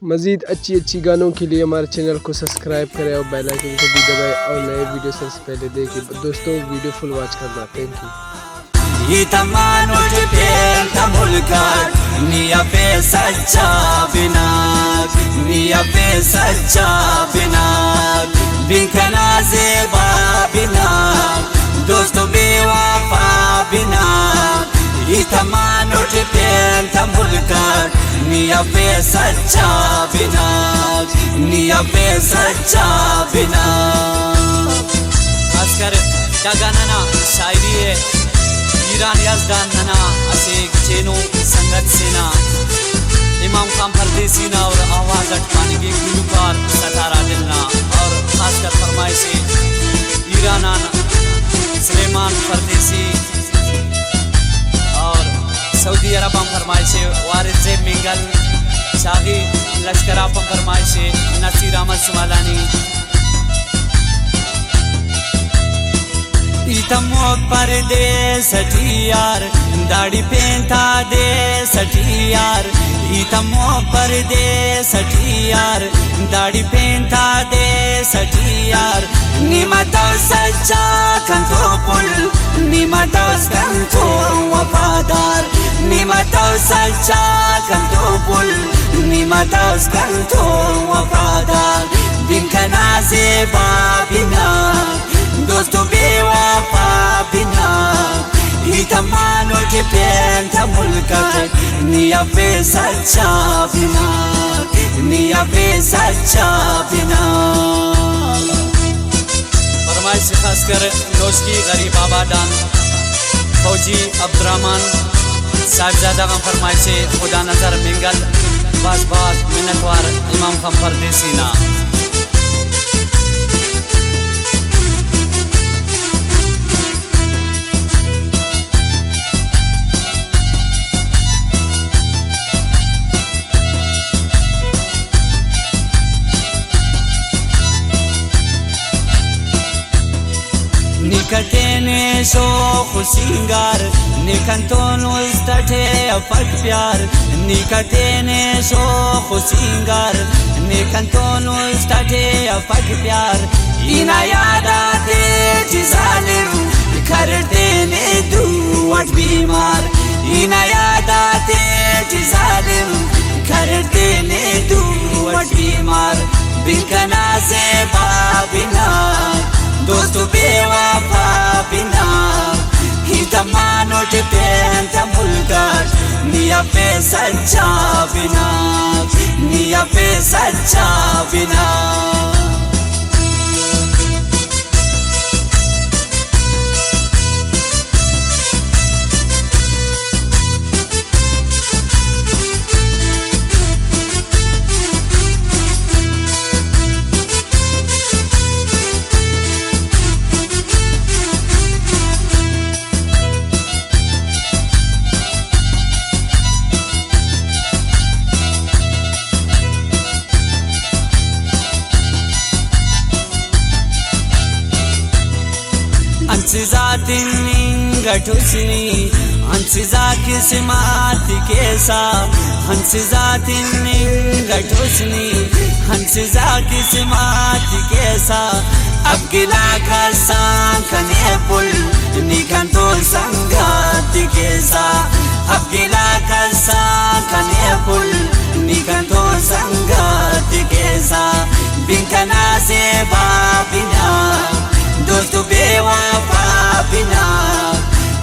मज़ीद अच्छी अच्छी गानों के लिए हमारे चैनल को सब्सक्राइब करें और बेल आइकन को भी दबाएं और नए वीडियो सबसे पहले देखें। दोस्तों वीडियो फुल वॉच करना। Thank you. निया पे सच्चा बिना बिखना ज़ेबा बिना दोस्तों बेवफा बिना ये तमान उठ पेन थमुलकर निया पे सच्चा बिना खासकर त्या गाना शायरी है ईरान याजदान नना असे चेनो संगत सेना इमाम खान परदेसी ना और आवाज अटकाने के गुलकार सतारा दिलना और खासकर फरमाइश ईरान सुलेमान परदेसी और सऊदी अरब हम फरमाइश वारिद ज़ैब मिंगल शाही लश्कर आप फरमाइश नसीर अहमद सुमालानी इतमो परदेस यार दाढ़ी पेंथा दे सठी यार इतमो परदेस यार दाढ़ी पेंथा दे सठी यार निमतो सच्चा कंतो पुल निमतो कंतो वफादार निमतो सच्चा कंतो पुल निमतो कंतो वफादार बिखना ज़ेबा बिना दोस्तों बेवफा बिना ही तमानो के पेन थमुलकर निया पे सच्चा बिना फरमाइश खासकर नौशकी गरीब आबादान फौजी अब्दुर्रहमान साहबजादा का फरमाइश खुदा नजर मिंगल बास बास मिन्नतवार इमाम खान परदेसी ना निकटेने सो खुशिंगार निकंतोन उस्तठे अफक प्यार निकटेने सो खुशिंगार निकंतोन उस्तठे अफक प्यार इना यादा ते जिजालिम करते ने दुवट बीमार इना यादा ते जिजालिम करते ने दुवट बीमार बिखना ज़ेबा बिना दोस्तों बेवफा बिना ही तमानो के पेन थमुलकर निया पे सच्चा बिना गठुसनी हंसिजा किस्मत केसा हंसिजा गठुसनी हंसिजा किस्मत केसा अब गिला का सांखने पुल निकंतो संगत केसा अब गिला का सांखने पुल निकंतो संगत केसा बिखना ज़ेबा बिना दोस्तों बेवफा बिना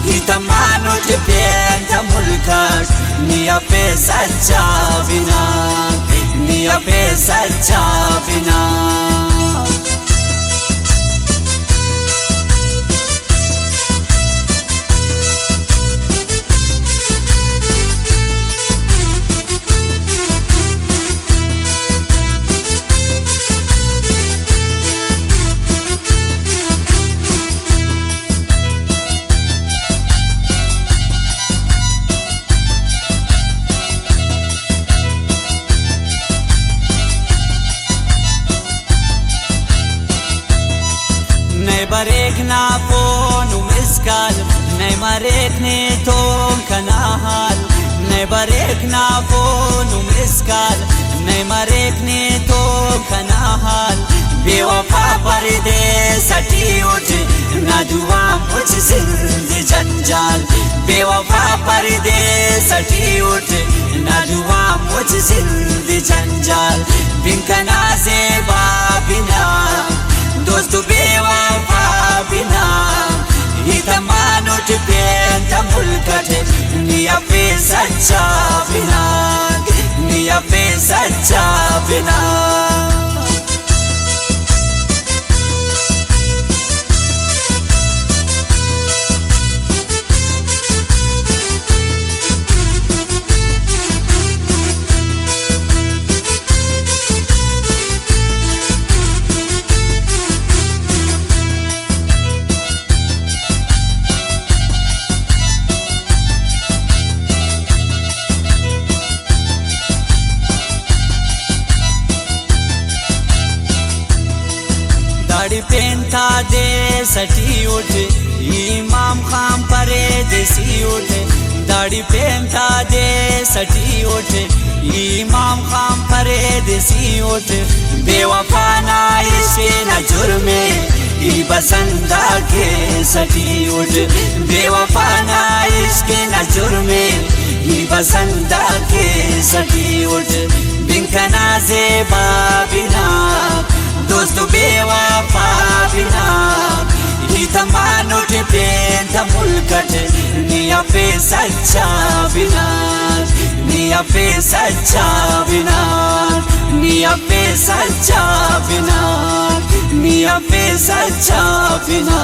ही तमानो के पेन थमुलकर निया पे सच्चा बिना बरेक ना फोन मिसकाल नहीं मरेक ने तो कनाहाल नहीं नहीं बरेखना फोन मिसकाल नहीं मरेखने तो खना हाल बेवफा परदेसठी उठ ना दुआ मुझ जिंदगी जंजाल बेवफा परदेसठी उठ ना दुआ मुझ जिंदगी जंजाल बिनकना से बाबिना दोस्त बेवफा बिना हितमान उठ पेंट मुल्कट निया पे सच्चा बिना निया पे सच्चा बिना दाढ़ी पेंथा दे सटी उठ इमाम खाम परे देसी उठ दाढ़ी पेंथा दे सटी उठ इमाम खाम परे देसी उठ बेवफा ना इसे न जुर्मे ई बसंदा के सटी उठ बेवफा ना इसके न जुर्मे ई बसंदा के सटी उठ बिनकना से बाबिना दोस्त बेवफा बिना हितमान उठ पेंट मुल्कट निया पे सच्चा बिना निया पे सच्चा बिना निया पे सच्चा बिना निया पे सच्चा बिना